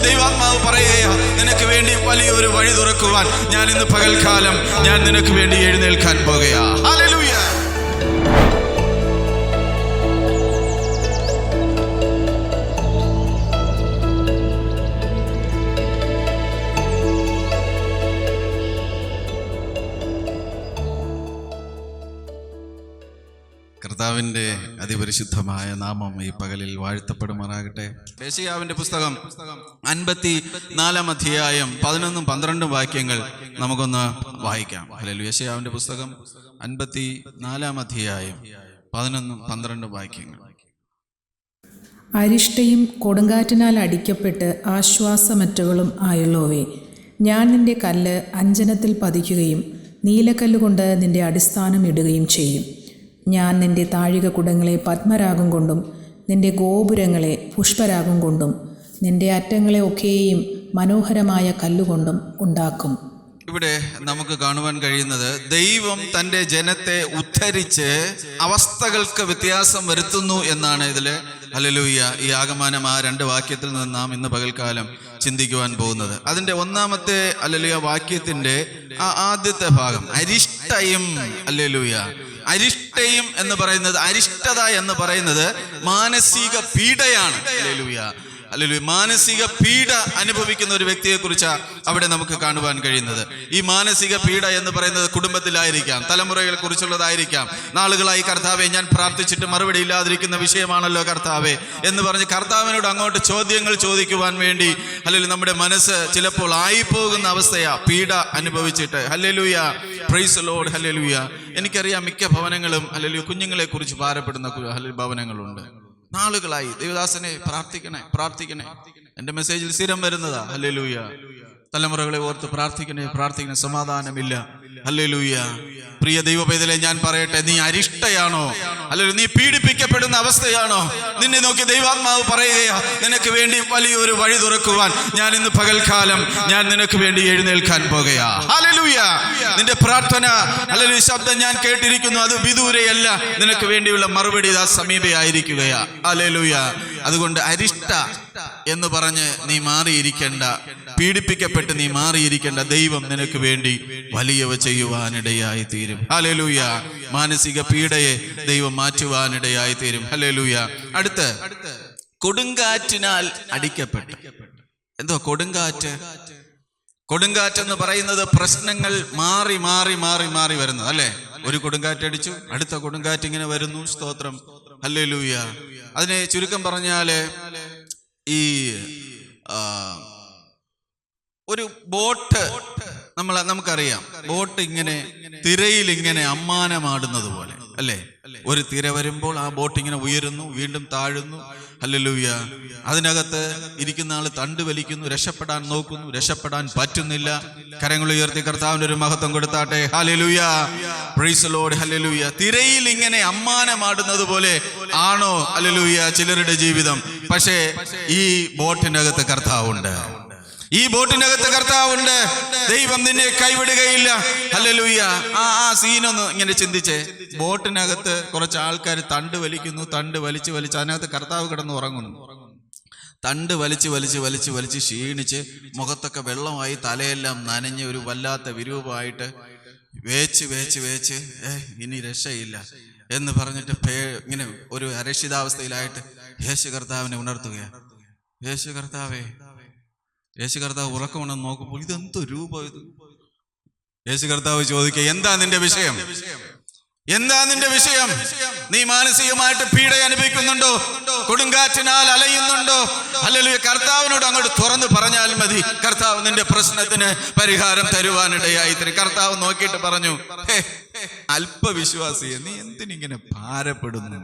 ദൈവാത്മാവ് പറയുകയാ, നിനക്ക് വേണ്ടി വലിയൊരു വഴി തുറക്കുവാൻ ഞാൻ ഇന്ന് പകൽക്കാലം ഞാൻ നിനക്ക് വേണ്ടി എഴുന്നേൽക്കാൻ പോകുകയാ. ഹല്ലേലൂയ. കർത്താവിൻ്റെ അതിപരിശുദ്ധമായ നാമം ഈ പകലിൽ വാഴ്ത്തപ്പെടുമാറാകട്ടെ. യെശയ്യാവിന്റെ പുസ്തകം 54 അധ്യായം 11-12 വാക്യങ്ങൾ നമുക്കൊന്ന് വായിക്കാം. ഹല്ലേലൂയ. യെശയ്യാവിന്റെ പുസ്തകം 54 അധ്യായം 11-12 വാക്യങ്ങൾ. അരിഷ്ടയും കൊടുങ്കാറ്റിനാൽ അടിക്കപ്പെട്ട് ആശ്വാസമറ്റകളും ആയുള്ളവേ, ഞാൻ നിന്റെ കല്ല് അഞ്ജനത്തിൽ പതിക്കുകയും നീലക്കല്ലുകൊണ്ട് നിന്റെ അടിസ്ഥാനം ഇടുകയും ചെയ്യും. ഞാൻ നിന്റെ താഴിക കുടങ്ങളെ പത്മരാഗം കൊണ്ടും നിന്റെ ഗോപുരങ്ങളെ പുഷ്പരാഗം കൊണ്ടും നിന്റെ അറ്റങ്ങളെ ഒക്കെയും മനോഹരമായ കല്ലുകൊണ്ടും ഉണ്ടാക്കും. ഇവിടെ നമുക്ക് കാണുവാൻ കഴിയുന്നത് ദൈവം തൻ്റെ ജനത്തെ ഉദ്ധരിച്ച് അവസ്ഥകൾക്ക് വ്യത്യാസം വരുത്തുന്നു എന്നാണ് ഇതിൽ. ഹല്ലേലൂയ. ഈ ആഗമനം ആ 2 വാക്യത്തിൽ നിന്ന് നാം ഇന്ന് പകൽക്കാലം ചിന്തിക്കുവാൻ പോകുന്നത്. അതിൻ്റെ ഒന്നാമത്തെ ഹല്ലേലൂയ വാക്യത്തിൻ്റെ ആ ആദ്യത്തെ ഭാഗം അരിഷ്ടയും. ഹല്ലേലൂയ. അരിഷ്ടയും എന്ന് പറയുന്നത്, അരിഷ്ടത എന്ന് പറയുന്നത് മാനസിക പീഡയാണ്. ഹല്ലേലൂയ. ഹല്ലേലൂയ. മാനസിക പീഡ അനുഭവിക്കുന്ന ഒരു വ്യക്തിയെ കുറിച്ചാണ് അവിടെ നമുക്ക് കാണുവാൻ കഴിയുന്നത്. ഈ മാനസിക പീഡ എന്ന് പറയുന്നത് കുടുംബത്തിലായിരിക്കാം, തലമുറകളെ കുറിച്ചുള്ളതായിരിക്കാം. നാളുകളായി കർത്താവെ ഞാൻ പ്രാർത്ഥിച്ചിട്ട് മറുപടി ഇല്ലാതിരിക്കുന്ന വിഷയമാണല്ലോ കർത്താവെ എന്ന് പറഞ്ഞ് കർത്താവിനോട് അങ്ങോട്ട് ചോദ്യങ്ങൾ ചോദിക്കുവാൻ വേണ്ടി ഹല്ലേലൂയ നമ്മുടെ മനസ്സ് ചിലപ്പോൾ ആയിപ്പോകുന്ന അവസ്ഥയാ, പീഡ അനുഭവിച്ചിട്ട്. Hallelujah. Praise the lord. Hallelujah. എനിക്കറിയാം മിക്ക ഭവനങ്ങളും ഹല്ലേലൂയ കുഞ്ഞുങ്ങളെ കുറിച്ച് ഭാരപ്പെടുന്ന ഭവനങ്ങളുണ്ട്. നാളുകളായി ദൈവദാസനെ പ്രാർത്ഥിക്കണേ. എൻ്റെ മെസ്സേജിൽ സ്ഥിരം വരുന്നതാ. ഹല്ലേലൂയ. തലമുറകളെ ഓർത്ത് പ്രാർത്ഥിക്കണേ. സമാധാനമില്ല. ഹല്ലേലൂയ. പ്രിയ ദൈവപൈതലെ ഞാൻ പറയട്ടെ, നീ അരിഷ്ടയാണോ? അല്ലെങ്കിൽ നീ പീഡിപ്പിക്കപ്പെടുന്ന അവസ്ഥയാണോ? നിന്നെ നോക്കി ദൈവാത്മാവ് പറയുകയാ, നിനക്ക് വേണ്ടി വലിയൊരു വഴി തുറക്കുവാൻ ഞാൻ ഇന്ന് പകൽക്കാലം ഞാൻ നിനക്ക് വേണ്ടി എഴുന്നേൽക്കാൻ പോകുകയാ. ഹല്ലേലൂയ. നിന്റെ പ്രാർത്ഥന ഹല്ലേലൂയ ശബ്ദം ഞാൻ കേട്ടിരിക്കുന്നു. അത് വിദൂരയല്ല. നിനക്ക് വേണ്ടിയുള്ള മറുപടി ഇതാ സമീപയായിരിക്കുകയാ. ഹല്ലേലൂയ. അതുകൊണ്ട് അരിഷ്ട എന്ന് പറഞ്ഞ് നീ മാറിയിരിക്കേണ്ട, പീഡിപ്പിക്കപ്പെട്ട് നീ മാറിയിരിക്കേണ്ട. ദൈവം നിനക്ക് വേണ്ടി വലിയവ ചെയ്യുവാനിടയായി തീരും. ഹല്ലേലൂയ. മാനസിക പീഡയെ ദൈവം മാറ്റുവാനിടയായി തീരും. ഹല്ലേലൂയ. അടുത്ത് കൊടുങ്കാറ്റിനാൽ അടിക്കപ്പെട്ടു. എന്തോ കൊടുങ്കാറ്റ്? കൊടുങ്കാറ്റ് എന്ന് പറയുന്നത് പ്രശ്നങ്ങൾ മാറി മാറി മാറി മാറി വരുന്നത് അല്ലേ? ഒരു കൊടുങ്കാറ്റ് അടിച്ചു, അടുത്ത കൊടുങ്കാറ്റ് ഇങ്ങനെ വരുന്നു. സ്തോത്രം. ഹല്ലേലൂയ. അതിനെ ചുരുക്കം പറഞ്ഞാല് ഈ ഒരു ബോട്ട് നമുക്കറിയാം, ബോട്ട് ഇങ്ങനെ തിരയിൽ ഇങ്ങനെ അമ്മാനമാടുന്നത് പോലെ അല്ലേ? ഒരു തിര വരുമ്പോൾ ആ ബോട്ട് ഇങ്ങനെ ഉയരുന്നു, വീണ്ടും താഴുന്നു. ഹല്ലേലൂയ. അതിനകത്ത് ഇരിക്കുന്ന ആള് തണ്ട് വലിക്കുന്നു, രക്ഷപ്പെടാൻ നോക്കുന്നു, രക്ഷപ്പെടാൻ പറ്റുന്നില്ല. കരങ്ങൾ ഉയർത്തി കർത്താവിന് ഒരു മഹത്വം കൊടുത്താട്ടെ. Hallelujah. Praise the lord. Hallelujah. തിരയിൽ ഇങ്ങനെ അമ്മാനമാടുന്നത് പോലെ ആണോ ഹല്ലേലൂയ ചിലരുടെ ജീവിതം? പക്ഷേ ഈ ബോട്ടിനകത്ത് കർത്താവുണ്ട്. ഈ ബോട്ടിനകത്ത് കർത്താവുണ്ട്. ദൈവം നിന്നെ കൈവിടുകയില്ല. ഹല്ലേലൂയ. ആ സീനൊന്ന് ഇങ്ങനെ ചിന്തിച്ചേ. ബോട്ടിനകത്ത് കുറച്ച് ആൾക്കാർ തണ്ട് വലിക്കുന്നു, തണ്ട് വലിച്ച് അതിനകത്ത് കർത്താവ് കിടന്ന് ഉറങ്ങുന്നു. തണ്ട് വലിച്ച് ക്ഷീണിച്ച് മുഖത്തൊക്കെ വെള്ളമായി, തലയെല്ലാം നനഞ്ഞ് ഒരു വല്ലാത്ത വിരൂപമായിട്ട് വേച്ച് ഇനി രക്ഷയില്ല എന്ന് പറഞ്ഞിട്ട് ഇങ്ങനെ ഒരു അരക്ഷിതാവസ്ഥയിലായിട്ട് യേശു കർത്താവിനെ ഉണർത്തുകയാണ്. യേശു കർത്താവ് ഉറക്കമുണ്ടെന്ന് നോക്കുമ്പോൾ ഇതെന്തോ രൂപം ഇത്? യേശു കർത്താവ് ചോദിക്കുക, എന്താ നിന്റെ വിഷയം? നീ മാനസികമായിട്ട് പീഡ അനുഭവിക്കുന്നുണ്ടോ? കൊടുങ്കാറ്റിനാൽ അലയുന്നുണ്ടോ? ഹല്ലേലൂയ. കർത്താവിനോട് അങ്ങോട്ട് തുറന്നു പറഞ്ഞാൽ മതി. കർത്താവ് നിന്റെ പ്രശ്നത്തിന് പരിഹാരം തരുവാനിടയായി തരും. കർത്താവ് നോക്കിയിട്ട് പറഞ്ഞു, അല്പവിശ്വാസിയെ, നീ എന്തിനിങ്ങനെ ഭാരപ്പെടുന്നു?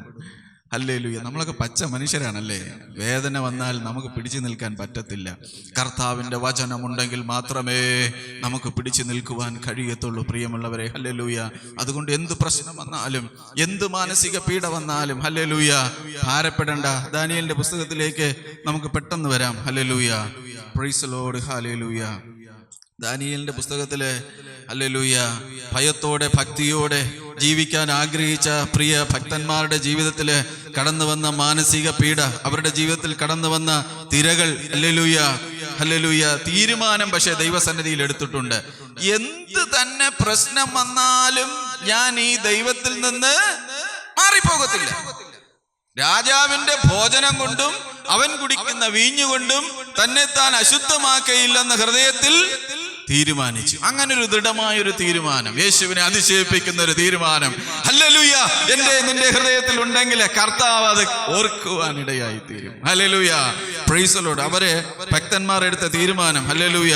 ഹല്ലേലൂയ. നമ്മളൊക്കെ പച്ച മനുഷ്യരാണല്ലേ. വേദന വന്നാൽ നമുക്ക് പിടിച്ചു നിൽക്കാൻ പറ്റത്തില്ല. കർത്താവിൻ്റെ വചനമുണ്ടെങ്കിൽ മാത്രമേ നമുക്ക് പിടിച്ചു നിൽക്കുവാൻ കഴിയത്തുള്ളൂ പ്രിയമുള്ളവരെ. ഹല്ലേലൂയ. അതുകൊണ്ട് എന്ത് പ്രശ്നം വന്നാലും, എന്ത് മാനസിക പീഡ വന്നാലും ഹല്ലേലൂയ ഭാരപ്പെടേണ്ട. ദാനിയേലിന്റെ പുസ്തകത്തിലേക്ക് നമുക്ക് പെട്ടെന്ന് വരാം. Hallelujah. Praise the lord. Hallelujah. ദാനിയേലിന്റെ പുസ്തകത്തില് ഹല്ലേലൂയ ഭയത്തോടെ ഭക്തിയോടെ ജീവിക്കാൻ ആഗ്രഹിച്ച പ്രിയ ഭക്തന്മാരുടെ ജീവിതത്തിൽ കടന്നു വന്ന മാനസിക പീഡ, അവരുടെ ജീവിതത്തിൽ കടന്നു വന്ന തിരകൾ, ഹല്ലേലൂയ ഹല്ലേലൂയ തീരുമാനം പക്ഷെ ദൈവസന്നിധിയിൽ എടുത്തിട്ടുണ്ട്. എന്ത് തന്നെ പ്രശ്നം വന്നാലും ഞാൻ ഈ ദൈവത്തിൽ നിന്ന് മാറിപ്പോകത്തില്ല. രാജാവിന്റെ ഭോജനം കൊണ്ടും അവൻ കുടിക്കുന്ന വീഞ്ഞുകൊണ്ടും തന്നെ താൻ അശുദ്ധമാക്കയില്ലെന്ന ഹൃദയത്തിൽ തീരുമാനിച്ചു. അങ്ങനെ ഒരു ദൃഢമായൊരു തീരുമാനം, യേശുവിനെ അതിശയിപ്പിക്കുന്ന ഒരു തീരുമാനം, ഹല്ലേലൂയ, നിന്റെ ഹൃദയത്തിൽ ഉണ്ടെങ്കിൽ കർത്താവ് അത് ഓർക്കുവാനിടയായി തീരും. Hallelujah, praise the lord. അവരെ ഭക്തന്മാർ എടുത്ത തീരുമാനം, hallelujah,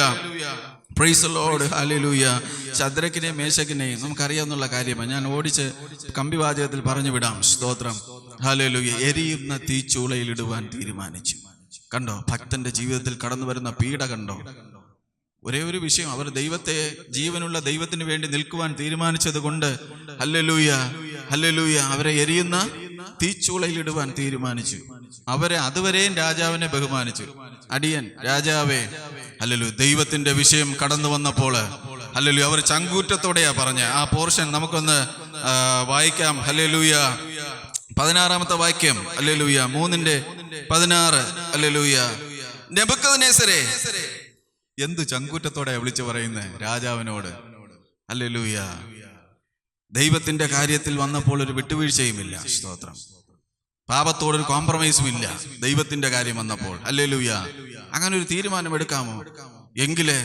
praise the lord, hallelujah. ശദ്രക്കിനെയും മേശക്കിനെയും നമുക്കറിയാവുന്ന കാര്യമാണ്. ഞാൻ ഓടിച്ച് കമ്പിവാചകത്തിൽ പറഞ്ഞു വിടാം. സ്തോത്രം, ഹല്ലേലൂയ. എരിയുന്ന തീച്ചൂളയിൽ ഇടുവാൻ തീരുമാനിച്ചു. കണ്ടോ ഭക്തന്റെ ജീവിതത്തിൽ കടന്നു വരുന്ന പീഡ കണ്ടോ? ഒരേ ഒരു വിഷയം, അവർ ദൈവത്തെ, ജീവനുള്ള ദൈവത്തിന് വേണ്ടി നിൽക്കുവാൻ തീരുമാനിച്ചത് കൊണ്ട് ഹല്ലേലൂയ, ഹല്ലേലൂയ, അവരെ എരിയുന്ന തീച്ചൂളയിൽ ഇടുവാൻ തീരുമാനിച്ചു. അവരെ അതുവരെയും രാജാവിനെ ബഹുമാനിച്ചു. അടിയൻ രാജാവേ, ഹല്ലേലൂയ. ദൈവത്തിന്റെ വിഷയം കടന്നു വന്നപ്പോൾ ഹല്ലേലൂയ അവർ ചങ്കൂറ്റത്തോടെയാ പറഞ്ഞ ആ പോർഷൻ നമുക്കൊന്ന് വായിക്കാം. ഹല്ലേലൂയ, 16-ാമത്തെ വാക്യം, ഹല്ലേലൂയ, 3:16, ഹല്ലേലൂയ. നെബൂഖദ്നേസരേ, എന്ത് ചങ്കൂറ്റത്തോടെ വിളിച്ചു പറയുന്നത് രാജാവിനോട്, ഹല്ലേലൂയ. ദൈവത്തിന്റെ കാര്യത്തിൽ വന്നപ്പോൾ ഒരു വിട്ടുവീഴ്ചയുമില്ല. സ്തോത്രം. പാപത്തോടൊരു കോംപ്രമൈസും ഇല്ല ദൈവത്തിന്റെ കാര്യം വന്നപ്പോൾ. ഹല്ലേലൂയ. അങ്ങനെ ഒരു തീരുമാനം എടുക്കാമോ? എങ്കില്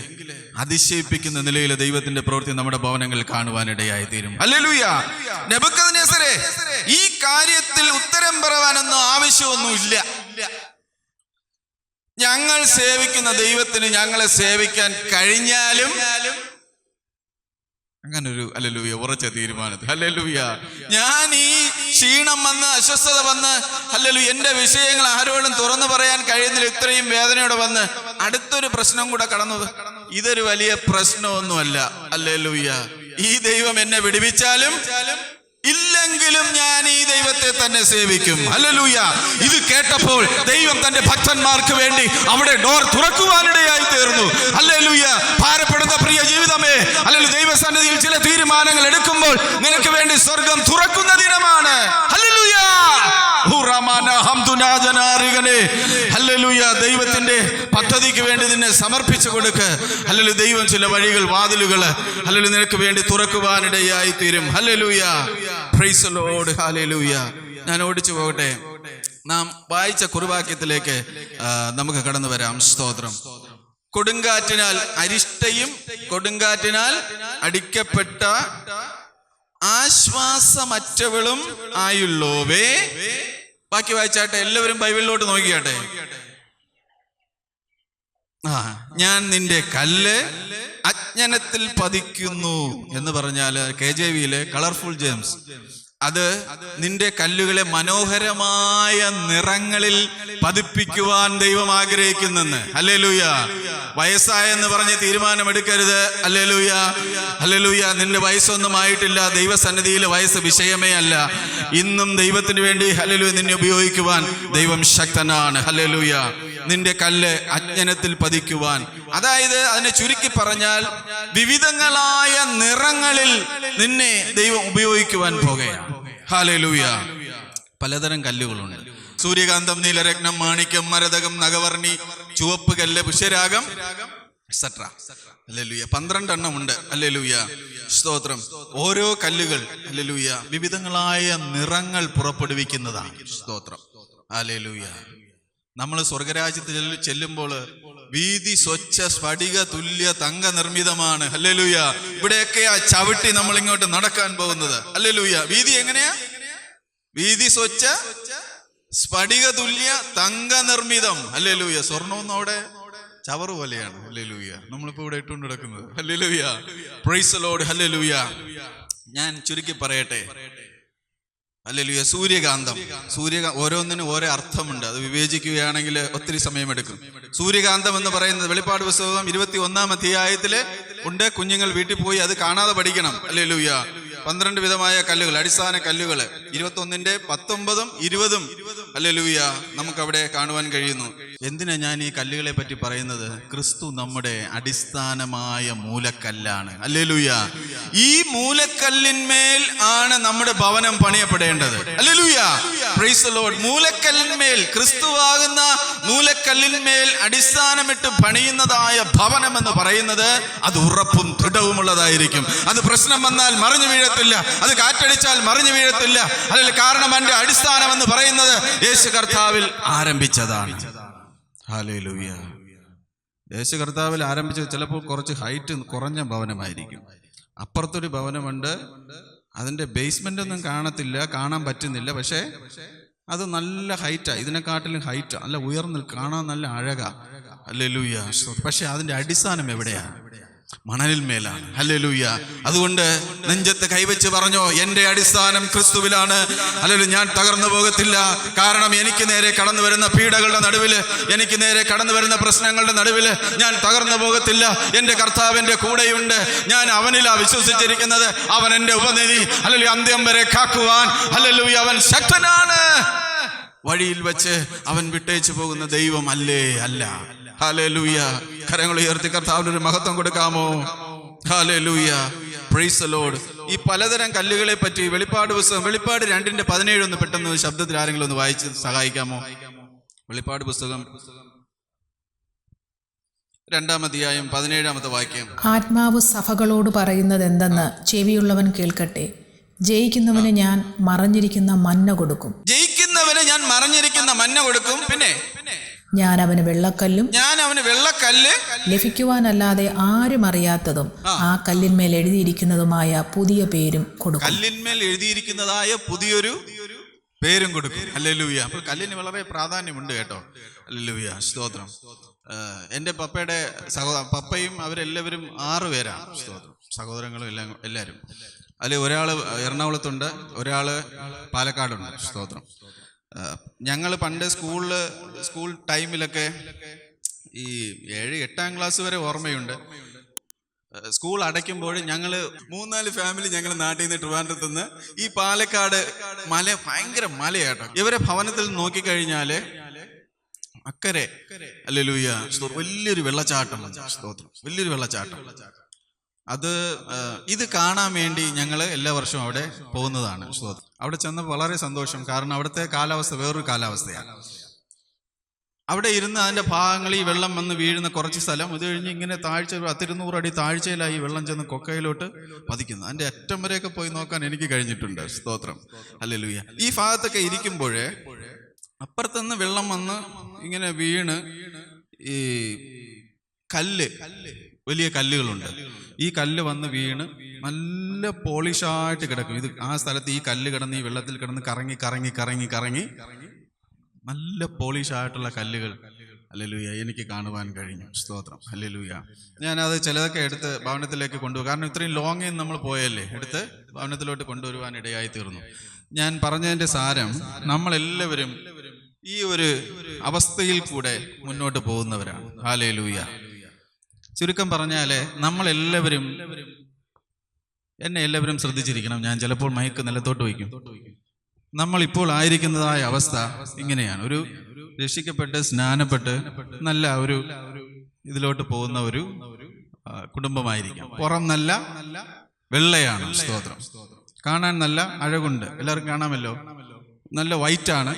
അതിശയിപ്പിക്കുന്ന നിലയിൽ ദൈവത്തിന്റെ പ്രവൃത്തി നമ്മുടെ ഭവനങ്ങളിൽ കാണുവാനിടയായി തീരും. ഹല്ലേലൂയ. നെബൂഖദ്നേസരേ, ഈ കാര്യത്തിൽ ഉത്തരം പറയാനൊന്നും ആവശ്യമൊന്നുമില്ല. ഞങ്ങൾ സേവിക്കുന്ന ദൈവത്തിന് ഞങ്ങളെ സേവിക്കാൻ കഴിഞ്ഞാലും, അങ്ങനൊരു ഹല്ലേലൂയ ഉറച്ച തീരുമാനത്തിൽ, ഹല്ലേലൂയ. ഞാൻ ഈ ക്ഷീണം വന്ന് അസ്വസ്ഥത വന്ന് ഹല്ലേലൂയ എന്റെ വിഷയങ്ങൾ ആരോടും തുറന്നു പറയാൻ കഴിയുന്നില്ല, ഇത്രയും വേദനയോടെ വന്ന് അടുത്തൊരു പ്രശ്നം കൂടെ കടന്നത്. ഇതൊരു വലിയ പ്രശ്നമൊന്നുമല്ല. ഹല്ലേലൂയ. ഈ ദൈവം എന്നെ വിടുവിച്ചാലും ഇല്ലെങ്കിലും ഞാൻ ഈ ദൈവത്തെ തന്നെ സേവിക്കും. ഹല്ലേലൂയ. ഇത് കേട്ടപ്പോൾ ദൈവം തന്റെ ഭക്തന്മാർക്ക് വേണ്ടി അവിടെ ഡോർ തുറക്കുവാനിടയായി തീർന്നു. ഹല്ലേലൂയ. ഭാരപ്പെടുന്ന പ്രിയ ജീവിതമേ, ഹല്ലേലൂയ, ദൈവസന്നിധിയിൽ ചില തീരുമാനങ്ങൾ എടുക്കുമ്പോൾ നിനക്ക് വേണ്ടി സ്വർഗം തുറക്കുന്ന ദിനമാണ്. ഹല്ലേലൂയ. ഹല്ലേലൂയ. ദൈവത്തിന്റെ പദ്ധതിക്ക് വേണ്ടി നിന്നെ സമർപ്പിച്ചു കൊടുക്ക്. ഹല്ലേലൂയ. ദൈവം ചില വഴികൾ, വാതിലുകൾ ഹല്ലേലൂയ നിനക്ക് വേണ്ടി തുറക്കുവാനിടയായി തീരും. Hallelujah. Praise the lord. Hallelujah. ഞാൻ ഓടിച്ചു പോകട്ടെ. നാം വായിച്ച കുറുവാക്യത്തിലേക്ക് നമുക്ക് കടന്നു വരാം. സ്തോത്രം. കൊടുങ്കാറ്റിനാൽ അരിഷ്ടയും കൊടുങ്കാറ്റിനാൽ അടിക്കപ്പെട്ട ആശ്വാസമറ്റവളും ആയുള്ളോവേ. ബാക്കി വായിച്ചാട്ടെ. എല്ലാവരും ബൈബിളിലോട്ട് നോക്കിയാട്ടെ. ഞാൻ നിന്റെ കല്ല് അജ്ഞനത്തിൽ പതിക്കുന്നു എന്ന് പറഞ്ഞാല് KJV-യിലെ കളർഫുൾ ജെയിംസ്, അത് നിന്റെ കല്ലുകളെ മനോഹരമായ നിറങ്ങളിൽ പതിപ്പിക്കുവാൻ ദൈവം ആഗ്രഹിക്കുന്നെന്ന്. ഹല്ലേലൂയ. വയസ്സായെന്ന് പറഞ്ഞ് തീരുമാനമെടുക്കരുത്. Hallelujah, hallelujah. നിന്റെ വയസ്സൊന്നും ആയിട്ടില്ല. ദൈവസന്നിധിയിൽ വയസ്സ് വിഷയമേ അല്ല. ഇന്നും ദൈവത്തിന് വേണ്ടി ഹല്ലേലൂയ നിന്നെ ഉപയോഗിക്കുവാൻ ദൈവം ശക്തനാണ്. ഹല്ലേലൂയ. നിന്റെ കല്ല് അജ്ഞനത്തിൽ പതിക്കുവാൻ, അതായത് അതിനെ ചുരുക്കി പറഞ്ഞാൽ വിവിധങ്ങളായ നിറങ്ങളിൽ നിന്നെ ദൈവം ഉപയോഗിക്കുവാൻ പോകുകയാണ്. ഹല്ലേലൂയ. പലതരം കല്ലുകളുണ്ട്. സൂര്യകാന്തം, നീലരത്നം, മാണിക്യം, മരതകം, നഗവർണി, ചുവപ്പ് കല്ല്, പുഷ്യരാഗം, എക്സെട്രാ. ഹല്ലേലൂയ. 12 എണ്ണം ഉണ്ട്. ഹല്ലേലൂയ. സ്തോത്രം. ഓരോ കല്ലുകൾ ഹല്ലേലൂയ വിവിധങ്ങളായ നിറങ്ങൾ പുറപ്പെടുവിക്കുന്നതാണ്. സ്തോത്രം. ഹല്ലേലൂയ. നമ്മൾ സ്വർഗരാജ്യത്തിൽ ചെല്ലുമ്പോൾ വീതി സ്വച്ഛ സ്ഫടിക തുല്യ തങ്ക നിർമ്മിതമാണ്. ഹല്ലേലൂയ. ഇവിടെയൊക്കെയാ ചവിട്ടി നമ്മൾ ഇങ്ങോട്ട് നടക്കാൻ പോകുന്നത്. ഹല്ലേലൂയ. വീതി എങ്ങനെയാ? വീതി സ്വച്ഛ സ്ഫടിക തുല്യ തങ്ക നിർമ്മിതം. ഹല്ലേലൂയ. സ്വർണ്ണമൊന്നും അവിടെ ചവറ് പോലെയാണ്. ഹല്ലേലൂയ. നമ്മളിപ്പോ ഇവിടെ ഇട്ടുകൊണ്ട് നടക്കുന്നത്. Hallelujah. Praise the lord. Hallelujah. ഞാൻ ചുരുക്കി പറയട്ടെ. ഹല്ലേലൂയ. സൂര്യകാന്തം, ഓരോന്നിനും ഓരോ അർത്ഥമുണ്ട്. അത് വിവേചിക്കുകയാണെങ്കിൽ ഒത്തിരി സമയമെടുക്കും. സൂര്യകാന്തം എന്ന് പറയുന്നത് വെളിപ്പാട് പുസ്തകം 21-ാം അധ്യായത്തില് ഉണ്ട്. കുഞ്ഞുങ്ങൾ വീട്ടിൽ പോയി അത് കാണാതെ പഠിക്കണം. ഹല്ലേലൂയ. 12 വിധമായ കല്ലുകൾ, അടിസ്ഥാന കല്ലുകൾ. 21-ന്റെ 19-ഉം 20-ഉം ഹല്ലേലൂയ നമുക്കവിടെ കാണുവാൻ കഴിയുന്നു. എന്തിനാ ഞാൻ ഈ കല്ലുകളെ പറ്റി പറയുന്നത്? ക്രിസ്തു നമ്മുടെ അടിസ്ഥാനമായ മൂലക്കല്ലാണ്. ഹല്ലേലൂയ. ഈ മൂലക്കല്ലിന്മേൽ ആണ് നമ്മുടെ ഭവനം പണിയപ്പെടേണ്ടത്. ഹല്ലേലൂയ. Praise the lord. മൂലക്കല്ലിന്മേൽ, ക്രിസ്തുവാകുന്ന മൂലക്കല്ലിന്മേൽ അടിസ്ഥാനമിട്ട് പണിയുന്നതായ ഭവനം എന്ന് പറയുന്നത് അത് ഉറപ്പും ദൃഢവുമുള്ളതായിരിക്കും. അത് പ്രശ്നം വന്നാൽ മറിഞ്ഞു വീഴത്തില്ല, അത് കാറ്റടിച്ചാൽ മറിഞ്ഞു വീഴത്തില്ല. അല്ലെങ്കിൽ കാരണം അതിന്റെ അടിസ്ഥാനം എന്ന് പറയുന്നത് യേശു കർത്താവിൽ ആരംഭിച്ചതാണ്. ഹല്ലേലൂയ. യേശു കർത്താവിൽ ആരംഭിച്ചത് ചിലപ്പോൾ കുറച്ച് ഹൈറ്റ് കുറഞ്ഞ ഭവനമായിരിക്കും. അപ്പുറത്തൊരു ഭവനമുണ്ട്, അതിന്റെ ബേസ്മെന്റ് ഒന്നും കാണാൻ പറ്റുന്നില്ല. പക്ഷേ അത് നല്ല ഹൈറ്റാ, ഇതിനെക്കാട്ടിലും ഹൈറ്റാ, നല്ല ഉയർന്ന് കാണാൻ നല്ല അഴകാ. ഹല്ലേലൂയ. പക്ഷെ അതിന്റെ അടിസ്ഥാനം എവിടെയാണ്? മണലിൽ മേലാണ്. ഹല്ലേലൂയ. അതുകൊണ്ട് നെഞ്ചത്ത് കൈവച്ച് പറഞ്ഞോ, എന്റെ അടിസ്ഥാനം ക്രിസ്തുവിലാണ്. ഹല്ലേലൂയ. ഞാൻ തകർന്നു പോകത്തില്ല. കാരണം എനിക്ക് നേരെ കടന്നു വരുന്ന പീഡകളുടെ നടുവില്, എനിക്ക് നേരെ കടന്നു വരുന്ന പ്രശ്നങ്ങളുടെ നടുവില് ഞാൻ തകർന്നു പോകത്തില്ല. എന്റെ കർത്താവിന്റെ കൂടെയുണ്ട്. ഞാൻ അവനിലാ വിശ്വസിച്ചിരിക്കുന്നത്. അവൻ എന്റെ ഉപനിധി. ഹല്ലേലൂയ. അന്ത്യം വരെ കാക്കുവാൻ, ഹല്ലേലൂയ, അവൻ ശക്തനാണ്. വഴിയിൽ വെച്ച് അവൻ വിട്ടേച്ചു പോകുന്ന ദൈവം അല്ല. ഹല്ലേലൂയ. കരങ്ങൾ ഉയർത്തി കർത്താവിന് ഒരു മഹത്വം കൊടുക്കാമോ? ഹല്ലേലൂയ. Praise the Lord. ഈ പലതരം കല്ലുകളെ പറ്റി വെളിപ്പാട് പുസ്തകം, വെളിപ്പാട് 2:17 ഒന്ന് പെട്ടെന്ന് ശബ്ദത്തിൽ ആരെങ്കിലും ഒന്ന് വായിച്ച് സഹായിക്കാമോ? വെളിപ്പാട് പുസ്തകം 2-ാം അധ്യായം 17-ാമത്തെ വാക്യം. ആത്മാവ് സഭകളോട് പറയുന്നത് എന്തെന്ന് ചെവിയുള്ളവൻ കേൾക്കട്ടെ. ജയിക്കുന്നവന് ഞാൻ മറഞ്ഞിരിക്കുന്ന മന്ന കൊടുക്കും. ജയിക്കുന്നവന് ഞാൻ മറഞ്ഞിരിക്കുന്ന മന്ന കൊടുക്കും. പിന്നെ ഞാൻ അവന് വെള്ളക്കല്ലും ലഭിക്കുവാനല്ലാതെ ആരും അറിയാത്തതും ആ കല്ലിന്മേൽ എഴുതിയിരിക്കുന്നതുമായ പുതിയ പേരും കൊടുക്കും. കല്ലിന്മേൽ എഴുതിയിരിക്കുന്നതായ പുതിയൊരു പേരും കൊടുക്കും. ഹല്ലേലൂയ. അപ്പോൾ കല്ലിന് വളരെ പ്രാധാന്യമുണ്ട് കേട്ടോ. ഹല്ലേലൂയ. സ്തോത്രം. എൻ്റെ പപ്പയുടെ പപ്പയും അവരെല്ലാവരും 6 പേരാണ്. സ്തോത്രം. സഹോദരങ്ങളും എല്ലാവരും. അതിൽ ഒരാൾ എറണാകുളത്തുണ്ട്, ഒരാൾ പാലക്കാടുണ്ട്. സ്തോത്രം. ഞങ്ങൾ പണ്ട് സ്കൂൾ ടൈമിലൊക്കെ ഈ 7-8 ക്ലാസ് വരെ ഓർമ്മയുണ്ട്. സ്കൂൾ അടയ്ക്കുമ്പോൾ ഞങ്ങൾ 3-4 ഫാമിലി ഞങ്ങൾ നാട്ടിൽ നിന്ന് ട്രിവാൻഡ്രത്ത് നിന്ന് ഈ പാലക്കാട് ഭയങ്കര മലയാട്ടോ. ഇവരെ ഭവനത്തിൽ നോക്കിക്കഴിഞ്ഞാല് അക്കരെ ഹല്ലേലൂയ വലിയൊരു വെള്ളച്ചാട്ടം. സ്തോത്രം. വലിയൊരു വെള്ളച്ചാട്ടം. ഇത് കാണാൻ വേണ്ടി ഞങ്ങൾ എല്ലാ വർഷവും അവിടെ പോകുന്നതാണ്. സ്തോത്രം. അവിടെ ചെന്ന് വളരെ സന്തോഷം. കാരണം അവിടുത്തെ കാലാവസ്ഥ വേറൊരു കാലാവസ്ഥയാണ്. അവിടെ ഇരുന്ന് അതിന്റെ ഭാഗങ്ങൾ ഈ വെള്ളം വന്ന് വീഴുന്ന കുറച്ച് സ്ഥലം, ഇത് കഴിഞ്ഞ് ഇങ്ങനെ താഴ്ച 100-200 അടി താഴ്ചയിലായി വെള്ളം ചെന്ന് കൊക്കയിലോട്ട് പതിക്കുന്നു. അതിന്റെ അറ്റം വരെയൊക്കെ പോയി നോക്കാൻ എനിക്ക് കഴിഞ്ഞിട്ടുണ്ട്. സ്തോത്രം. ഹല്ലേലൂയ. ഈ ഭാഗത്തൊക്കെ ഇരിക്കുമ്പോഴേ അപ്പുറത്തുനിന്ന് വെള്ളം വന്ന് ഇങ്ങനെ വീണ് ഈ വലിയ കല്ലുകളുണ്ട്. ഈ കല്ല് വന്ന് വീണ് നല്ല പോളിഷായിട്ട് കിടക്കും. ആ സ്ഥലത്ത് ഈ കല്ല് കിടന്ന് ഈ വെള്ളത്തിൽ കിടന്ന് കറങ്ങി നല്ല പോളിഷായിട്ടുള്ള കല്ലുകൾ ഹല്ലേലൂയ എനിക്ക് കാണുവാൻ കഴിഞ്ഞു. സ്തോത്രം. ഹല്ലേലൂയ. ഞാനത് ചിലതൊക്കെ എടുത്ത് ഭവനത്തിലേക്ക് കൊണ്ടുപോകും. കാരണം ഇത്രയും ലോങ്ങിൽ നമ്മൾ പോയല്ലേ, എടുത്ത് ഭവനത്തിലോട്ട് കൊണ്ടുവരുവാൻ ഇടയായി തീർന്നു. ഞാൻ പറഞ്ഞതിന്റെ സാരം, നമ്മളെല്ലാവരും ഈ ഒരു അവസ്ഥയിൽ കൂടെ മുന്നോട്ട് പോകുന്നവരാണ്. ഹല്ലേലൂയ. ചുരുക്കം പറഞ്ഞാല് നമ്മളെല്ലാവരും, എന്നെ എല്ലാവരും ശ്രദ്ധിച്ചിരിക്കണം. ഞാൻ ചിലപ്പോൾ മൈക്ക് നിലത്തോട്ട് വയ്ക്കും. നമ്മളിപ്പോൾ ആയിരിക്കുന്നതായ അവസ്ഥ ഇങ്ങനെയാണ്. ഒരു രക്ഷിക്കപ്പെട്ട് സ്നാനപ്പെട്ട് നല്ല ഒരു ഇതിലോട്ട് പോകുന്ന ഒരു കുടുംബമായിരിക്കാം. പുറം നല്ല വെള്ളയാണ്. സ്തോത്രം. കാണാൻ നല്ല അഴകുണ്ട്. എല്ലാവർക്കും കാണാമല്ലോ. നല്ല വൈറ്റാണ്.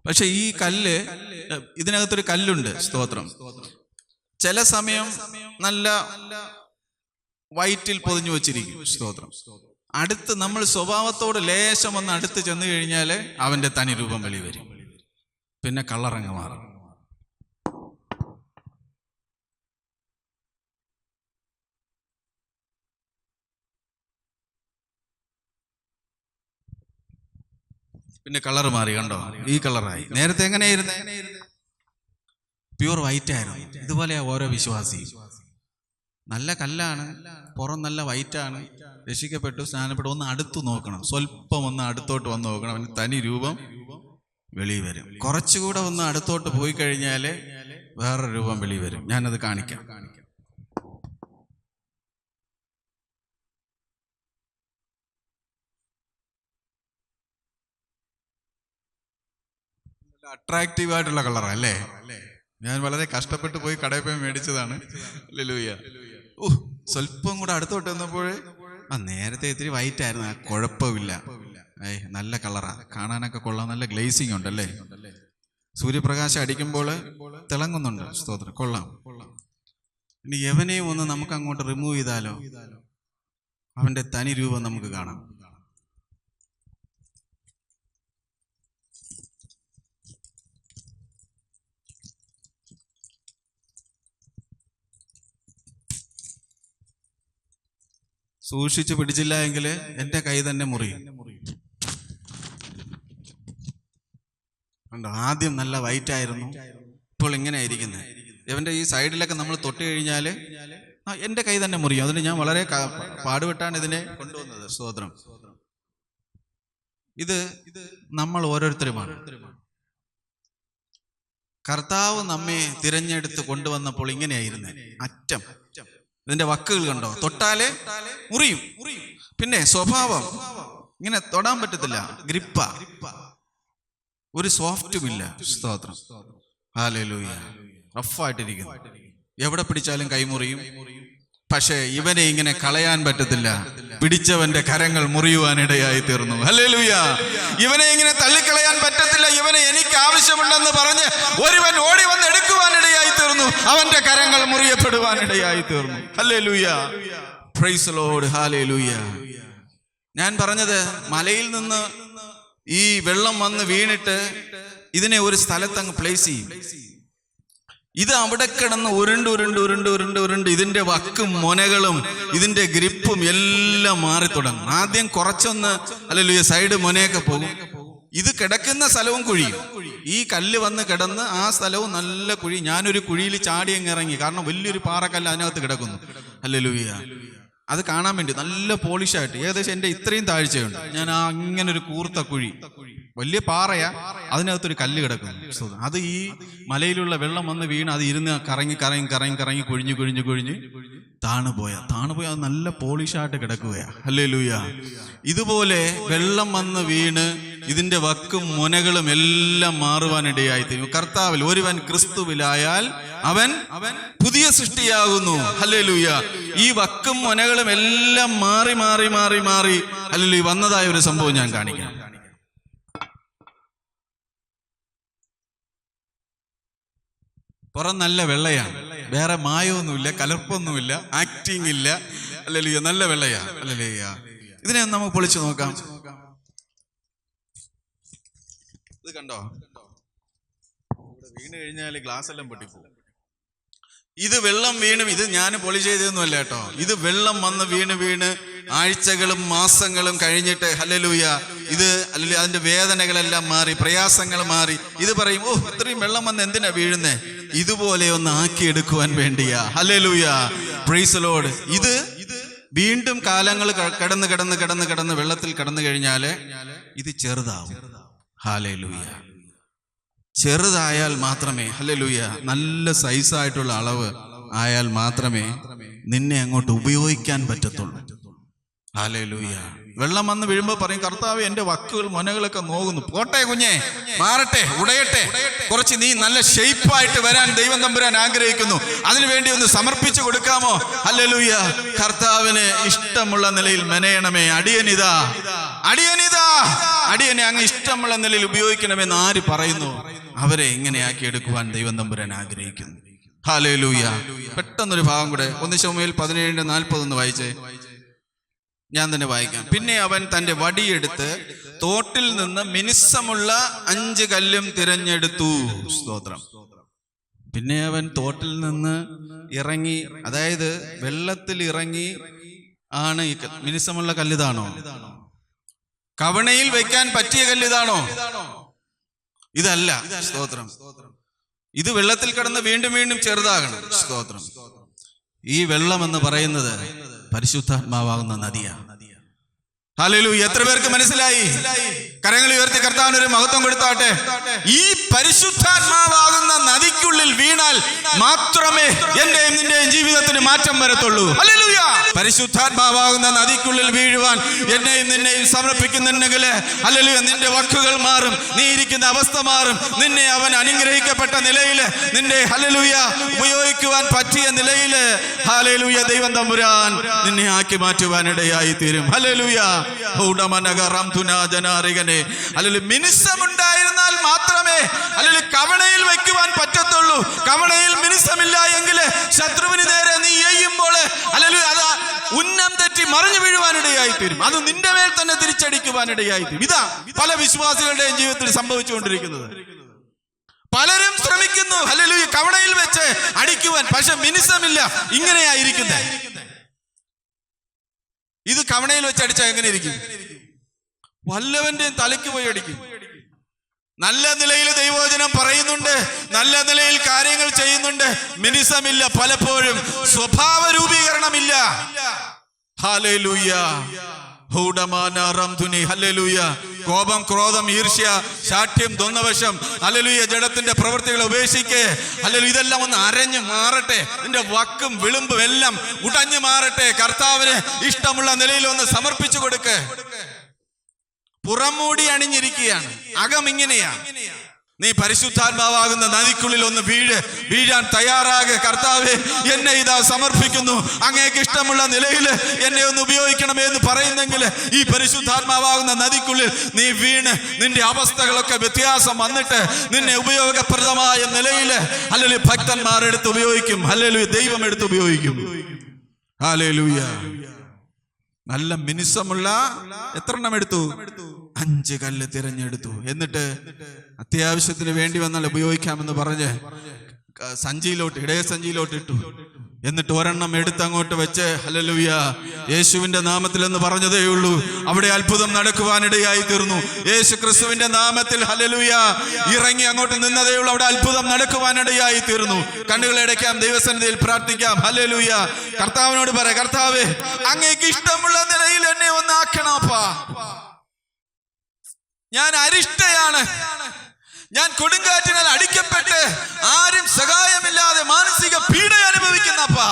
പക്ഷെ ഈ കല്ല്, ഇതിനകത്തൊരു കല്ലുണ്ട്. സ്തോത്രം. ചില സമയം നല്ല വൈറ്റിൽ പൊതിഞ്ഞു വച്ചിരിക്കും. സ്തോത്രം. അടുത്ത് നമ്മൾ സ്വഭാവത്തോട് ലേശം ഒന്ന് അടുത്ത് ചെന്ന് കഴിഞ്ഞാൽ അവന്റെ തനി രൂപം വെളി വരും. പിന്നെ കളറങ്ങ് മാറും. പിന്നെ കളർ മാറി. കണ്ടോ? ഈ കളറായി. നേരത്തെ എങ്ങനെയായിരുന്നു? പ്യൂർ വൈറ്റ് ആയിരുന്നു. ഇതുപോലെയാ ഓരോ വിശ്വാസി. നല്ല കല്ലാണ്, പുറം നല്ല വൈറ്റാണ്, രക്ഷിക്കപ്പെട്ടു, സ്നാനപ്പെട്ടു. ഒന്ന് അടുത്തു നോക്കണം, സ്വല്പം ഒന്ന് അടുത്തോട്ട് വന്ന് നോക്കണം. അവന് തനി രൂപം വെളി വരും. കുറച്ചുകൂടെ ഒന്ന് അടുത്തോട്ട് പോയി കഴിഞ്ഞാല് വേറൊരു രൂപം വെളി വരും. ഞാനത് കാണിക്കാം. അട്രാക്റ്റീവ് ആയിട്ടുള്ള കളറാ അല്ലേ? ഞാൻ വളരെ കഷ്ടപ്പെട്ട് പോയി കടയിൽ പോയി മേടിച്ചതാണ്. ഹല്ലേലൂയ. സ്വല്പം കൂടെ അടുത്തോട്ട് വന്നപ്പോൾ നേരത്തെ ഇത്തിരി വൈറ്റ് ആയിരുന്നു, കുഴപ്പമില്ല. നല്ല കളറാ, കാണാനൊക്കെ കൊള്ളാം, നല്ല ഗ്ലേസിങ് ഉണ്ടല്ലേ, സൂര്യപ്രകാശം അടിക്കുമ്പോൾ തിളങ്ങുന്നുണ്ട്. സ്തോത്രം, കൊള്ളാം. ഇനി യവനെയും ഒന്ന് നമുക്ക് അങ്ങോട്ട് റിമൂവ് ചെയ്താലോ? അവന്റെ തനി രൂപം നമുക്ക് കാണാം. സൂക്ഷിച്ചു പിടിച്ചില്ല എങ്കിൽ എൻ്റെ കൈ തന്നെ മുറിയും. കണ്ടോ, ആദ്യം നല്ല വൈറ്റ് ആയിരുന്നു, ഇപ്പോൾ ഇങ്ങനെ ആയിരിക്കുന്നത്. ഇവന്റെ ഈ സൈഡിലൊക്കെ നമ്മൾ തൊട്ട് കഴിഞ്ഞാൽ എൻ്റെ കൈ തന്നെ മുറിയും. അതിന് ഞാൻ വളരെ പാടുപെട്ടാണ് ഇതിനെ കൊണ്ടുവന്നത്. സ്തോത്രം. ഇത് നമ്മൾ ഓരോരുത്തരുമാണ്. കർത്താവ് നമ്മെ തിരഞ്ഞെടുത്ത് കൊണ്ടുവന്നപ്പോൾ ഇങ്ങനെയായിരുന്നു അറ്റം. ഇതിന്റെ വക്കുകൾ കണ്ടോ, തൊട്ടാലേ മുറിയും. പിന്നെ സ്വഭാവം ഇങ്ങനെ തൊടാൻ പറ്റത്തില്ല, ഗ്രിപ്പ, ഒരു സോഫ്റ്റുമില്ല. സ്തോത്രം, ഹല്ലേലൂയ. റഫായിട്ടിരിക്കുന്നു, എവിടെ പിടിച്ചാലും കൈമുറിയും. പക്ഷേ ഇവനെ ഇങ്ങനെ കളയാൻ പറ്റത്തില്ല, പിടിച്ചവന്റെ കരങ്ങൾ മുറിയുവാനിടയായി തീർന്നു. ഹല്ലേലൂയ. ഇവനെ ഇങ്ങനെ തള്ളിക്കളയാൻ പറ്റത്തില്ല, ഇവനെ എനിക്ക് ആവശ്യമുണ്ടെന്ന് പറഞ്ഞ് ഒരുവൻ ഓടി വന്ന് എടുക്കുവാനിടയായി തീർന്നു, അവന്റെ കരങ്ങൾ മുറിയപ്പെടുവാനിടയായി തീർന്നു. Hallelujah, praise the lord, hallelujah. ഞാൻ പറഞ്ഞത്, മലയിൽ നിന്ന് ഈ വെള്ളം വന്ന് വീണിട്ട് ഇതിനെ ഒരു സ്ഥലത്തങ്ങ് പ്ലേസ് ചെയ്യും. ഇത് അവിടെ കിടന്ന് ഉരുണ്ട് ഉരുണ്ട് ഉരുണ്ട് ഉരുണ്ട് ഉരുണ്ട് ഇതിന്റെ വക്കും മൊനകളും ഇതിന്റെ ഗ്രിപ്പും എല്ലാം മാറി തുടങ്ങും. ആദ്യം കുറച്ചൊന്ന് ഹല്ലേലൂയ സൈഡ് മൊനയൊക്കെ പോകും. ഇത് കിടക്കുന്ന സ്ഥലവും കുഴിയും. ഈ കല്ല് വന്ന് കിടന്ന് ആ സ്ഥലവും നല്ല കുഴി. ഞാനൊരു കുഴിയിൽ ചാടി അങ്ങ് ഇറങ്ങി, കാരണം വലിയൊരു പാറക്കല്ല് അതിനകത്ത് കിടക്കുന്നു. ഹല്ലേലൂയ. അത് കാണാൻ വേണ്ടി നല്ല പോളിഷായിട്ട്, ഏകദേശം എൻ്റെ ഇത്രയും താഴ്ചയുണ്ട്. ഞാൻ അങ്ങനെ ഒരു കൂർത്ത കുഴി, വലിയ പാറയാ, അതിനകത്തൊരു കല്ല് കിടക്കുന്നു. അത് ഈ മലയിലുള്ള വെള്ളം വന്ന് വീണ് അത് ഇരുന്ന് കറങ്ങി കറങ്ങി കറങ്ങി കറങ്ങി കുഴിഞ്ഞ് കുഴിഞ്ഞ് കുഴിഞ്ഞ് താണുപോയ അത് നല്ല പോളിഷായിട്ട് കിടക്കുകയാ. ഹല്ലേലൂയ. ഇതുപോലെ വെള്ളം വന്ന് വീണ് ഇതിന്റെ വക്കും മുനകളും എല്ലാം മാറുവാനിടയായി തീരും. കർത്താവിൽ ഒരുവൻ ക്രിസ്തുവിലായാൽ അവൻ പുതിയ സൃഷ്ടിയാകുന്നു. ഹല്ലേലൂയ. ഈ വക്കും മുനകളും എല്ലാം മാറി മാറി മാറി മാറി ഹല്ലേലൂയ വന്നതായ ഒരു സംഭവം ഞാൻ കാണിക്കാം. പുറം നല്ല വെള്ളയാണ്, വേറെ മായമൊന്നുമില്ല, കലർപ്പൊന്നുമില്ല, ആക്ടിങ് ഇല്ല. ഹല്ലേലൂയ, നല്ല വെള്ളയാ. ഹല്ലേലൂയ. ഇതിനെ നമുക്ക് പൊളിച്ചു നോക്കാം. ഇത് കണ്ടോ, വീണ് കഴിഞ്ഞാൽ ഗ്ലാസ് എല്ലാം പൊട്ടിപ്പോകും. ഇത് വെള്ളം വീണും, ഇത് ഞാൻ പൊളി ചെയ്തൊന്നുമല്ല കേട്ടോ, ഇത് വെള്ളം വന്ന് വീണ് വീണ് ആഴ്ചകളും മാസങ്ങളും കഴിഞ്ഞിട്ട് ഹല്ലേലൂയ ഇത് അല്ലെങ്കിൽ അതിന്റെ വേദനകളെല്ലാം മാറി, പ്രയാസങ്ങൾ മാറി. ഇത് പറയും, ഓ ഇത്രയും വെള്ളം വന്ന് എന്തിനാ വീഴുന്നേ? ഇതുപോലെ ഒന്ന് ആക്കിയെടുക്കുവാൻ വേണ്ടിയാ. Hallelujah, praise the Lord. ഇത് വീണ്ടും കാലങ്ങൾ കിടന്ന് കിടന്ന് കിടന്ന് കിടന്ന് വെള്ളത്തിൽ കിടന്നു കഴിഞ്ഞാല് ഇത് ചെറുതാവും. ഹല്ലേലൂയ. ചെറുതായാൽ മാത്രമേ, ഹല്ലേലൂയ, നല്ല സൈസായിട്ടുള്ള അളവ് ആയാൽ മാത്രമേ നിന്നെ അങ്ങോട്ട് ഉപയോഗിക്കാൻ പറ്റത്തുള്ളൂ. ഹല്ലേലൂയ. വെള്ളം വന്ന് വീഴുമ്പോ പറയും, കർത്താവേ എന്റെ വക്കുകൾ മുനകളൊക്കെ നോക്കുന്നു. പോട്ടെ കുഞ്ഞെ, മാറട്ടെ, ഉടയട്ടെ, കുറച്ച് നീ നല്ല ഷേപ്പായിട്ട് വരാൻ ദൈവം തമ്പുരാൻ ആഗ്രഹിക്കുന്നു. അതിനുവേണ്ടി ഒന്ന് സമർപ്പിച്ചു കൊടുക്കാമോ? ഹല്ലേലൂയ. കർത്താവിന് ഇഷ്ടമുള്ള നിലയിൽ മെനയണമേ. അടിയനിതാ, അടിയനിതാ, അടിയനെ അങ്ങ് ഇഷ്ടമുള്ള നിലയിൽ ഉപയോഗിക്കണമെന്ന് ആര് പറയുന്നു? അവരെ ഇങ്ങനെയാക്കി എടുക്കുവാൻ ദൈവം തമ്പുരാൻ ആഗ്രഹിക്കുന്നു. ഹല്ലേലൂയ. പെട്ടെന്നൊരു ഭാഗം കൂടെ 1 ശമൂവേൽ 17:40 വായിച്ചേ. ഞാൻ തന്നെ വായിക്കാം. പിന്നെ അവൻ തന്റെ വടിയെടുത്ത് തോട്ടിൽ നിന്ന് മിനുസമുള്ള 5 കല്ലും തിരഞ്ഞെടുത്തു. സ്തോത്രം. പിന്നെ അവൻ തോട്ടിൽ നിന്ന് ഇറങ്ങി, അതായത് വെള്ളത്തിൽ ഇറങ്ങി ആണ് ഈ മിനുസമുള്ള കല്ലിതാണോ? കവണയിൽ വെക്കാൻ പറ്റിയ കല്ലിതാണോ? ഇതല്ല. സ്തോത്രം. ഇത് വെള്ളത്തിൽ കിടന്ന് വീണ്ടും വീണ്ടും ചെറുതാകണം. സ്തോത്രം. ഈ വെള്ളം എന്ന് പറയുന്നത് പരിശുദ്ധാത്മാവാകുന്ന നദിയാണ്. ഹല്ലേലൂയ. എത്ര പേർക്ക് മനസ്സിലായി? കരങ്ങൾ ഉയർത്തി കർത്താവിന് ഒരു മഹത്വം കൊടുത്താട്ടെ. ഈ പരിശുദ്ധാത്മാവാകുന്ന നദിക്കുള്ളിൽ വീണാൽ മാത്രമേ എന്റെയും നിന്റെയും ജീവിതത്തിന് മാറ്റം വരത്തുള്ളൂ. ഹല്ലേലൂയ. പരിശുദ്ധാത്മാവാകുന്ന നദിക്കുള്ളിൽ വീഴുവാൻ എന്നെയും നിന്നെയും സമർപ്പിക്കുന്നുണ്ടെങ്കിൽ ഹല്ലേലൂയ, നിന്റെ വാക്കുകൾ മാറും, നീ ഇരിക്കുന്ന അവസ്ഥ മാറും, നിന്നെ അവൻ അനുഗ്രഹിക്കപ്പെട്ട നിലയിൽ നിന്റെ ഹല്ലേലൂയ ഉപയോഗിക്കുവാൻ പറ്റിയ നിലയിൽ ഹല്ലേലൂയ ദൈവം തമ്പുരാൻ നിന്നെ ആക്കി മാറ്റുവാനിടയായി തീരും. ഹല്ലേലൂയ. അല്ലെങ്കിൽ മിനുസമുണ്ടായിരുന്നാൽ മാത്രമേ അല്ലെങ്കിൽ കവണയിൽ വെക്കുവാൻ പറ്റത്തുള്ളൂ. കവണയിൽ മിനുസമില്ല എങ്കിൽ ശത്രുവിന് നേരെ നീ എയ്യുമ്പോൾ അല്ലെങ്കിൽ അത് ഉന്നം തെറ്റി മറിഞ്ഞു വീഴുവാനിടയായി തീരും. അത് നിന്റെ മേൽ തന്നെ തിരിച്ചടിക്കുവാനിടയായി തീരും. ഇതാ പല വിശ്വാസികളുടെയും ജീവിതത്തിൽ സംഭവിച്ചുകൊണ്ടിരിക്കുന്നത്. പലരും ശ്രമിക്കുന്നു ഹല്ലേലൂയ കവണയിൽ വെച്ച് അടിക്കുവാൻ, പക്ഷെ മിനുസമില്ല. ഇങ്ങനെയായിരിക്കുന്നത്. ഇത് കവണയിൽ വെച്ച് അടിച്ചാൽ എങ്ങനെ ഇരിക്കും? വല്ലവന്റെയും തലയ്ക്ക് പോയി അടിക്കും. നല്ല നിലയിൽ ദൈവവചനം പറയുന്നുണ്ട്, നല്ല നിലയിൽ കാര്യങ്ങൾ ചെയ്യുന്നുണ്ട്, മിനുസമില്ല. പലപ്പോഴും സ്വഭാവ രൂപീകരണമില്ല. ഹല്ലേലൂയ. ഹല്ലേലൂയ. കോപം, ക്രോധം, ഈർഷ്യ, ശാഠ്യം, ദ്വന്ദ്വവശം, ഹല്ലേലൂയ, ജഡത്തിന്റെ പ്രവൃത്തികളെ ഉപേക്ഷിക്ക്. ഹല്ലേലൂയ. ഇതെല്ലാം ഒന്ന് അരഞ്ഞു മാറട്ടെ. നിന്റെ വക്കും വിളുമ്പും എല്ലാം ഉടഞ്ഞു മാറട്ടെ. കർത്താവിന് ഇഷ്ടമുള്ള നിലയിൽ ഒന്ന് സമർപ്പിച്ചു കൊടുക്ക്. പുറംമൂടി അണിഞ്ഞിരിക്കുകയാണ്, അകം ഇങ്ങനെയാ. നീ പരിശുദ്ധാത്മാവാകുന്ന നദിക്കുള്ളിൽ ഒന്ന് വീഴാൻ തയ്യാറാകെ. കർത്താവേ, എന്നെ ഇതാ സമർപ്പിക്കുന്നു, അങ്ങേക്ക് ഇഷ്ടമുള്ള നിലയിൽ എന്നെ ഒന്ന് ഉപയോഗിക്കണമേ എന്ന് പറയുന്നെങ്കിൽ ഈ പരിശുദ്ധാത്മാവാകുന്ന നദിക്കുള്ളിൽ നീ വീണ് നിന്റെ അവസ്ഥകളൊക്കെ വ്യത്യാസം വന്നിട്ട് നിന്നെ ഉപയോഗപ്രദമായ നിലയിൽ ഹല്ലേലൂയ ഭക്തന്മാരെടുത്ത് ഉപയോഗിക്കും. ഹല്ലേലൂയ ദൈവം എടുത്ത് ഉപയോഗിക്കും. ഹല്ലേലൂയ. നല്ല മിനുസമുള്ള എത്ര എണ്ണം എടുത്തു? 5 കല്ല് തിരഞ്ഞെടുത്തു. എന്നിട്ട് അത്യാവശ്യത്തിന് വേണ്ടി വന്നാൽ ഉപയോഗിക്കാമെന്ന് പറഞ്ഞ് സഞ്ചിയിലോട്ട്, ഇടയ സഞ്ചിയിലോട്ട് ഇട്ടു. എന്നിട്ട് ഒരെണ്ണം എടുത്ത് അങ്ങോട്ട് വെച്ച് ഹല്ലേലൂയ യേശുവിന്റെ നാമത്തിൽ എന്ന് പറഞ്ഞതേ ഉള്ളൂ. അവിടെ അത്ഭുതം നടക്കുവാനിടയായി തീർന്നു. യേശു ക്രിസ്തുവിന്റെ നാമത്തിൽ ഹല്ലേലൂയ ഇറങ്ങി അങ്ങോട്ട് നിന്നതേ ഉള്ളൂ. അവിടെ അത്ഭുതം നടക്കുവാനിടയായി തീർന്നു. കണ്ണുകൾ അടയ്ക്കാം, ദൈവസന്നിധിയിൽ പ്രാർത്ഥിക്കാം. ഹല്ലേലൂയ. കർത്താവിനോട് പറ, കർത്താവേ, അങ്ങേക്ക് ഇഷ്ടമുള്ള നിലയിൽ എന്നെ ഒന്ന് ആക്കണപ്പാ. ഞാൻ അരിഷ്ടയാണ്, ഞാൻ കൊടുങ്കാറ്റിനാൽ അടിക്കപ്പെട്ട് ആരും സഹായമില്ലാതെ മാനസിക പീഡ അനുഭവിക്കുന്നപ്പാ.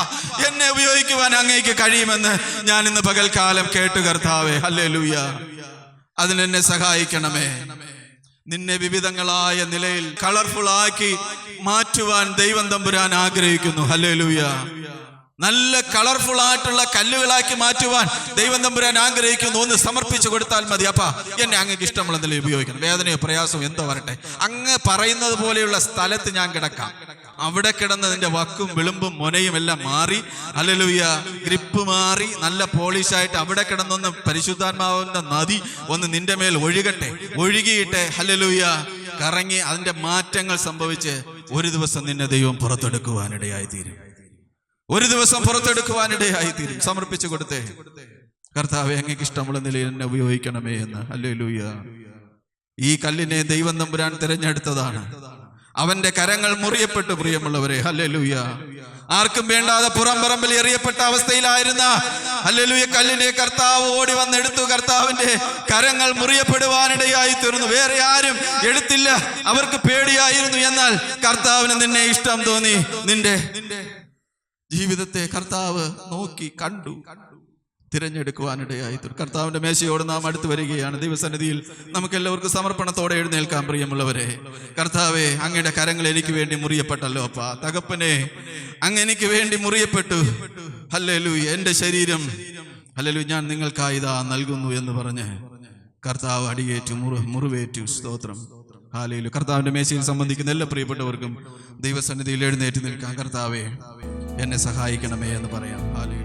എന്നെ ഉപയോഗിക്കുവാൻ അങ്ങേക്ക് കഴിയുമെന്ന് ഞാൻ ഇന്ന് പകൽക്കാലം കേട്ടു കർത്താവേ. ഹല്ലേലൂയ. അതിനെന്നെ സഹായിക്കണമേ. നിന്നെ വിവിധങ്ങളായ നിലയിൽ കളർഫുൾ ആക്കി മാറ്റുവാൻ ദൈവം തമ്പുരാൻ ആഗ്രഹിക്കുന്നു. ഹല്ലേലൂയ. നല്ല കളർഫുൾ ആയിട്ടുള്ള കല്ലുകളാക്കി മാറ്റുവാൻ ദൈവം തമ്പുരാൻ ആഗ്രഹിക്കുന്നു. ഒന്ന് സമർപ്പിച്ചു കൊടുത്താൽ മതി. അപ്പാ, എന്നെ അങ്ങേക്ക് ഇഷ്ടമുള്ള നിലയിൽ ഉപയോഗിക്കണം. വേദനയോ പ്രയാസമോ എന്തോ വരട്ടെ, അങ്ങ് പറയുന്നത് പോലെയുള്ള സ്ഥലത്ത് ഞാൻ കിടക്കാം. അവിടെ കിടന്ന് നിന്റെ വക്കും വിളുമ്പും മുനയും എല്ലാം മാറി ഹല്ലേലൂയ ഗ്രിപ്പ് മാറി നല്ല പോളിഷായിട്ട് അവിടെ കിടന്നൊന്ന് പരിശുദ്ധാത്മാവിന്റെ നദി ഒന്ന് നിന്റെ മേൽ ഒഴുകട്ടെ. ഒഴുകിയിട്ട് ഹല്ലേലൂയ കറങ്ങി അതിന്റെ മാറ്റങ്ങൾ സംഭവിച്ച് ഒരു ദിവസം നിന്നെ ദൈവം പുറത്തെടുക്കുവാനിടയായി തീരും. ഒരു ദിവസം പുറത്തെടുക്കുവാനിടയായി തീരും. സമർപ്പിച്ചു കൊടുത്തേ. കർത്താവേ, അങ്ങേക്ക് ഇഷ്ടമുള്ള നിലയിൽ എന്നെ ഉപയോഗിക്കണമേ എന്ന്. ഹല്ലേലൂയ. ഈ കല്ലിനെ ദൈവം തമ്പുരാൻ തിരഞ്ഞെടുത്തതാണ്. അവന്റെ കരങ്ങൾ മുറിയപ്പെട്ടു. പ്രിയമുള്ളവരെ, ഹല്ലേലൂയ. ആർക്കും വേണ്ടാതെ പുറംപറമ്പിൽ എറിയപ്പെട്ട അവസ്ഥയിലായിരുന്ന ഹല്ലേലൂയ കല്ലിനെ കർത്താവ് ഓടി വന്നെടുത്തു. കർത്താവിന്റെ കരങ്ങൾ മുറിയപ്പെടുവാനിടയായി തീർന്നു. വേറെ ആരും എടുത്തില്ല, അവർക്ക് പേടിയായിരുന്നു. എന്നാൽ കർത്താവിന് നിന്നെ ഇഷ്ടം തോന്നി. നിന്റെ ജീവിതത്തെ കർത്താവ് നോക്കി കണ്ടു, തിരഞ്ഞെടുക്കുവാനിടയായി. കർത്താവിന്റെ മേശയോട് നാം അടുത്ത് വരികയാണ്. ദൈവസന്നിധിയിൽ നമുക്ക് എല്ലാവർക്കും സമർപ്പണത്തോടെ എഴുന്നേൽക്കാൻ. പ്രിയമുള്ളവരെ, കർത്താവേ, അങ്ങയുടെ കരങ്ങൾ എനിക്ക് വേണ്ടി മുറിയപ്പെട്ടല്ലോ അപ്പാ. തകപ്പനെ, അങ്ങ് എനിക്ക് വേണ്ടി മുറിയപ്പെട്ടു. ഹല്ലേലൂയ. എന്റെ ശരീരം ഹല്ലേലൂയ ഞാൻ നിങ്ങൾക്കായി ഇതാ നൽകുന്നു എന്ന് പറഞ്ഞ് കർത്താവ് അടിയേറ്റു, മുറിവേറ്റു. സ്തോത്രം. ഹല്ലേലൂയ. കർത്താവിന്റെ മേശയിൽ സംബന്ധിക്കുന്ന എല്ലാ പ്രിയപ്പെട്ടവർക്കും ദൈവസന്നിധിയിൽ എഴുന്നേറ്റ് നിൽക്കാം. കർത്താവേ, എന്നെ സഹായിക്കണമേ എന്ന് പറയാം. ഹല്ലേലൂയ.